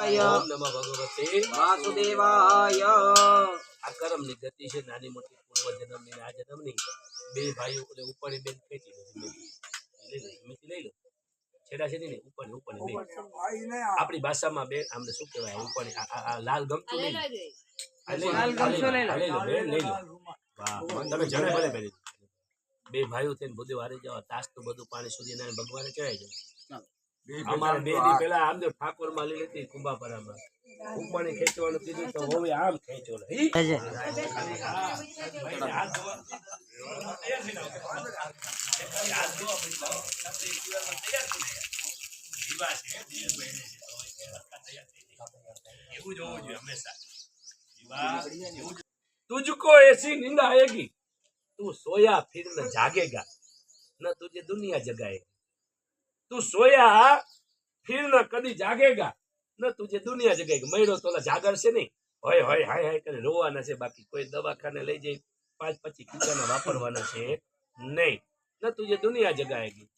ઓમ નમઃ ભગવતે વાસુદેવાય. આ કર્મની ગતિ છે, નાની મોટી પૂર્વ જન્મની આ જન્મની. બે ભાઈઓ ઉપરની બેન ખેંચી લઈ લો છેડા છેડી ને ઉપરની બે આપણી ભાષામાં બે આમને શું કહેવાય ઉપરની આ લાલ ગમતું નહીં લઈ લો. વાહ તમે જણે ભલે પહેરી બે ભાઈઓ થઈને બધું હારી જાવ તાસ તો બધું પાણી સુધી ભગવાને ચડાઈ જાય. અમારે 2 દી પહેલા આમ જો ઠાકોર માં લઈ હતી કુંભાપરામાં ઉપરની ખેંચવાનું કીધું તો હવે આમ ખેંચો तुझको ऐसी नींद आएगी तू सोया फिर न जागेगा न तुझे दुनिया जगाएगी. तू सोया फिर न कदी जागेगा न तुझे दुनिया जगाएगी. મયરો તો જાગર છે નહીં હોય હોય હાય હાય કરે રોવાના છે. બાકી કોઈ દવાખાને લઈ જઈ 5-25 ખીચાના વાપરવાના છે નહીં. ન તુજે દુનિયા જગાએગી.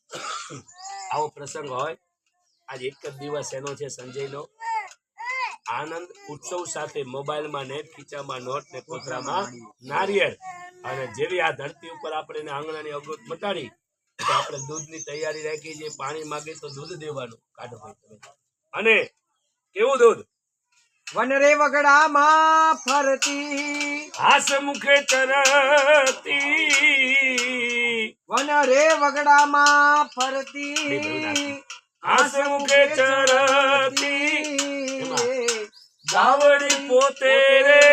આવો પ્રસંગ હોય. આજ એક જ દિવસ એનો છે સંજયનો. આનંદ ઉત્સવ સાથે મોબાઈલમાં નેટ, ખીચામાં નોટ ને કોથરામાં નારિયેળ. અને જેવી આ ધરતી ઉપર આપણે આંગણાની અવરોધ મટાડી તો આપણે દૂધની તૈયારી રાખી છે. પાણી માંગે તો દૂધ દેવાનું. કાઢો ભાઈ તમે. અને કેવું દૂધ? વનરે વગડામાં ફરતી હાસ મુખે તરતી. વનરે વગડામાં ફરતી હાસ મુખે તરતી. ગાવડી પોતે રે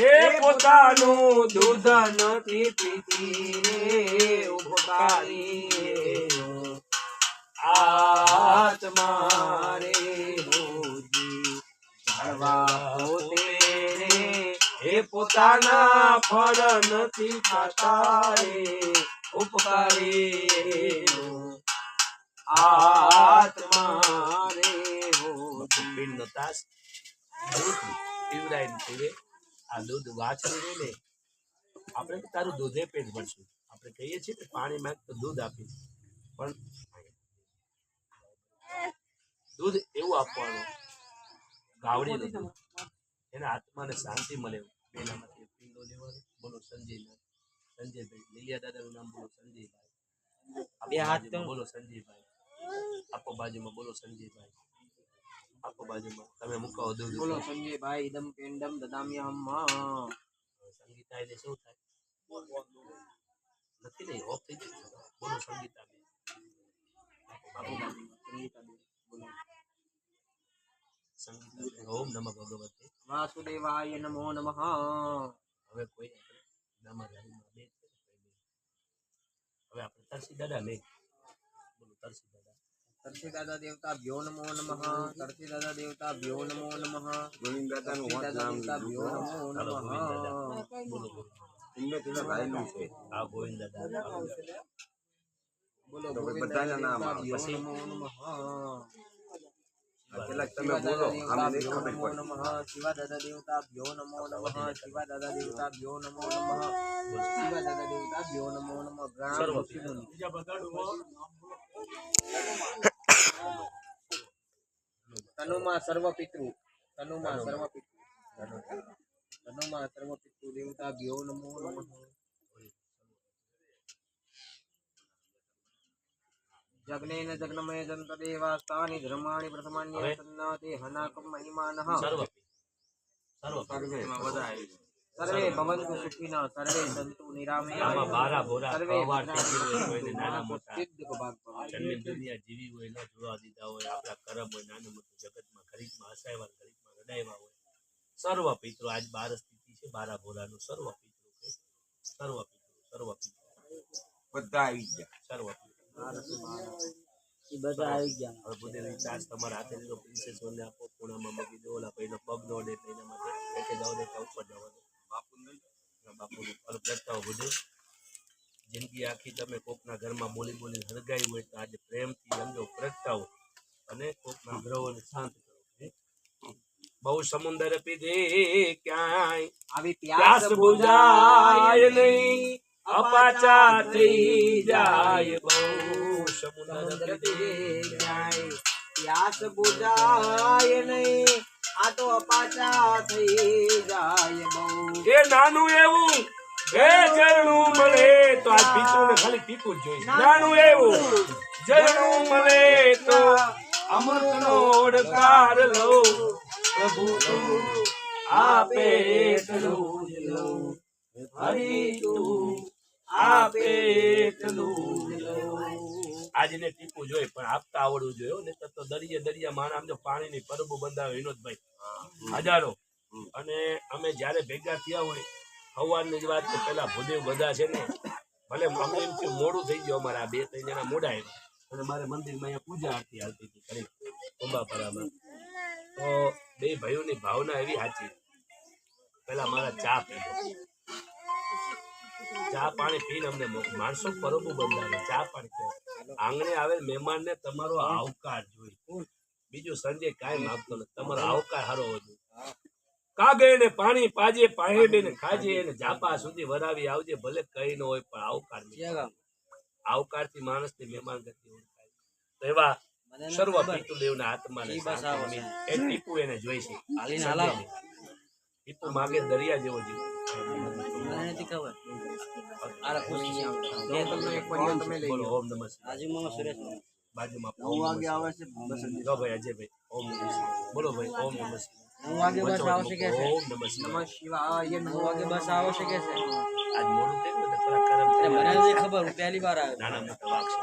એ પોતાનું દૂધ નથી પીતી રે પોતાની આત્મા રે હોજી જાણવા પોતે રે એ પોતાના ફળ નથી ખાતા રે ઉપકારી આત્મા રે હોજી. પિંડનો તાસ દૂધ પીવડાય ને પીવે. આ દૂધ વાછરી ને આપણે તો તારું દૂધે પેટ ભરશું. આપણે કહીએ છીએ કે પાણી માંગ તો દૂધ આપીશ, પણ દૂધ એવું આપવાનું ગાવડી દૂધ એના આત્માને શાંતિ મળે. પેલામાંથી પીંડો લેવાનો. બોલો સંજયભાઈ લીલિયા દાદાનું નામ બોલો સંજયભાઈ. બે હાથ બોલો સંજયભાઈ. આપો બાજુમાં બોલો સંજયભાઈ. આપો બાજુમાં તમે મુકાવો દૂધ બોલો સંજયભાઈ. ઇદમ પેન્ડમ દદામ્યહમ. સંગીતા એટલે શું થાય નથી નહીં ઓફ થઈ જાય. બોલો સંગીતા ઓમ નમઃ ભગવતે વાસુદેવાય નમો નમઃ. હવે કોઈ નામાધારીમાં બે હવે આપણે તરસી દાદા નહીં બોલો તરસી દાદા. તરસી દાદા દેવતા ભ્યો નમો નમઃ. તરસી દાદા દેવતા ભ્યો નમો નમઃ. ગોવિંદ દાદા નું દેવતા ભ્યો નમો નમઃ. બોલો બોલો એમને પેલા ભાઈનું છે. આ ગોવિંદ દાદા બોલો બધાના નામ પછી નમો નમઃ. પેલા તમે બોલો આમને નહીં ખબર પડે. શિવા દાદા દેવતા ભ્યો નમો નમઃ. શિવા દાદા દેવતા ભ્યો નમો નમઃ. શિવા દાદા દેવતા ભ્યો નમો નમઃ. સર્વ તનુમાં સર્વ પિતૃ. તનુમાં સર્વ પિતૃ. તનુમાં સર્વ પિતૃ દેવતા ભ્યો નમો નમઃ. જગ્નેન જગ્નમય જંત દેવાસ્તાની ધર્માણી પ્રથમાન્ય સન્નાતે હનાકમ મહિમાનઃ. સર્વ સર્વે ભવન્તુ સુખિનઃ. સર્વે સંતુ નિરામયા. આમાં બારા બોરા સર્વે કવાર થઈ ગયું હોય કોઈને નાના મોટા સિદ્ધ ભાગ પામે. જન્મી દુનિયા જીવી હોય ન જોવા દીધા હોય આપણા કરમ હોય નાનું મોટું જગતમાં ખરીદમાં હસાયવા ખરીદમાં રડાયવા હોય સર્વ પિતૃ આજ 12 સ્થિતિ છે. બારા બોરાનું સર્વ પિતૃ સર્વ બધા આવી ગયા. સર્વ બધા આવી ગયા. હવે બુદ્ધિ ચાર્જ તમારા હાથે લીધો પ્રિન્સેસ વનને આપો પૂણામાં મૂકી દો. ઓલા ભાઈનો પગ નો દે એટલે એના માટે એટલે જાવ દે ઉપર જવાનું બાપુનું ફળ પ્રગટાવો. બુદ્ધિ જિંદગી આખી તમે કોકના ઘરમાં બોલી બોલી હરગાઈ હોય તો આજે પ્રેમથી સમજો પ્રગટાવો અને કોકના ગ્રહોને શાંત કરો. બહુ સમુંદર પીધે ક્યાંય આવી પ્યાસ બુઝાય નહીં અપાચા થઈ જાય. બહુ સમુંદર પીધે પ્યાસ બુઝાય નહીં પાછા થઈ જાય બહુ. એ નાનું એવું એ ઝરણું મળે તો આ પીતું ને ખાલી પીતું જ જોઈએ. નાનું એવું ઝરણું મળે તો અમૃતનો ઓડકાર લો પ્રભુ તું આપે એટલું જ લો હરી તું આપે એટલું જ લો. આજને ટીપું જોઈએ પણ આપતા આવડવું જોઈએ ને તો દરિયા માણા આમ જો પાણીની પરબો બંધાવે વિનોદભાઈ હજારો. અને અમે જ્યારે ભેગા થયા હોય સવારની જ વાત તો પેલા ભૂદેવ બધા છે ને ભલે અમને એમ થયું મોડું થઈ ગયું અમારે આ 2-3 જણા મોડા આવ્યા અને મારે મંદિરમાં અહીંયા પૂજા આરતી હાલતી હતી ખરી કુંભાપરામાં. તો બે ભાઈઓની ભાવના એવી સાચી. પેલા મારા ચા પીધો, ચા પાણી પીને અમને માણસો પરબો બંધાવે ચા પાણી પીવે. આંગણે આવે મહેમાનને તમારો આવકાર જોઈ. બીજું સંજય કાંઈ માગતો નથી, તમારો આવકાર સારો હોવો જોઈએ. કાગે ને પાણી પાજે પાહેબે ને ખાજે ને જાપા સુધી વરાવી આવજે ભલે કઈ ન હોય પણ આવકાર આવકાર થી માણસ ની મહેમાન ગતિ ઓળખાય. તો એવા સર્વ પિતૃદેવના આત્માને એ ટીપુ એને જોઈ છે. ટીપુ માગે દરિયા જેવો જીવ. બોલો ઓમ નમઃ શિવાય. બાજુમાં 9 વાગે આવે છે જો ભાઈ અજયભાઈ ઓમ નમઃ શિવાય બોલો ભાઈ ઓમ નમઃ શિવાય. 9 વાગે બસ આવશે કે છે. ઓમ નમઃ શિવાય. નમઃ શિવાય. 9 વાગે બસ આવશે કે છે. આજ મોડું થયું ને થોડા કરમ મને નથી ખબર, હું પહેલી વાર આવ્યો. નાના મોટા વાગ છે.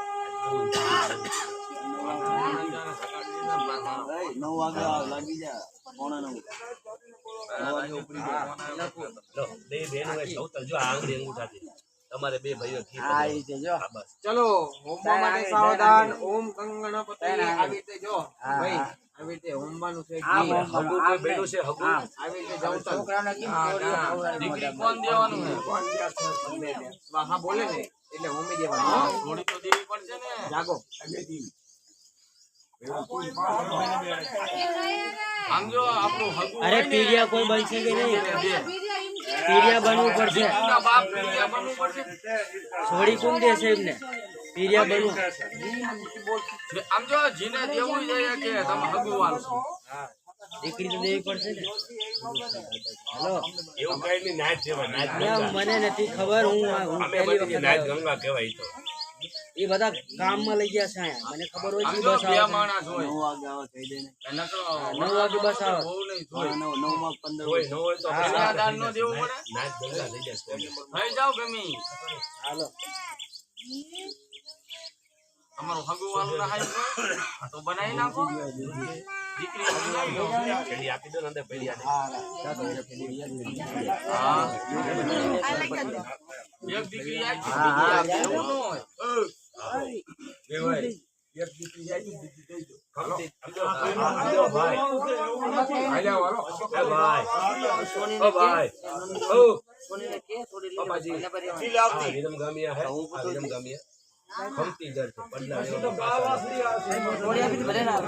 9 વાગે લાગી જાય. 9:45 લો બે બહેનો એ સૌતર જો આ આંગળી અંગૂઠાથી તમારે બે ભાઈઓ ઘી આ રીતે જો. હા બસ ચલો હોમવા માટે સાવધાન. ઓમ કંગણપતિ. આવી રીતે જો ભાઈ આવી રીતે હોમવાનું છે. હગુ કોઈ બેઠું છે હગુ આવી રીતે જાઉં તો છોકરાને દીકરી કોણ દેવાનું છે? સ્વાહા બોલે ને એટલે હોમી દેવાનું. થોડી તો દેવી પડશે ને. જાગો. અરે પીડિયા કોઈ બનશે કે નહીં? પીડિયા બનવું પડશે. છોડી કોણ દેશે એમને? પીડિયા બનવું. આમ જો જીને દેવું જોઈએ કે તમે હગુવાલ છો. દીકરી તો દેવી પડશે ને. હેલો, એવું કઈ નહીં નાચ જેવા નાચ મને નથી ખબર. હું અમે પહેલી બધી વખત નાચ આવ્યો. ગંગા કહેવાય તો એ બધા કામમાં લઈ ગયા છે અહીંયા. મને ખબર હોય કે બસ આવે છે. 9 વાગે બસ આવે. હોય ન હોય તો કન્યાદાન નો દેવું પડે. નાચ ગંગા થઈ જશે. થઈ જાવ ગમી. હાલો. તમારું હગુવાલું ના હાઈ તો બનાવી નાખો. દીકરી પેલી આપી દો ને અંદર પેલી આને. હા એક દીકરી આવી એવું ન હોય. બે હોય. એક દીકરી જાય દીકરી થઈ જો ખમતી સમજો ભાઈ આલ્યા વાળો એ ભાઈ ઓ ભાઈ ઓ સોનીને કે થોડી બાબાજી વિરમ ગામિયા હે વિરમ ગામિયા ખમતી દર છે પડલા લેવાનો પાછા થોડી આપી ભલે ના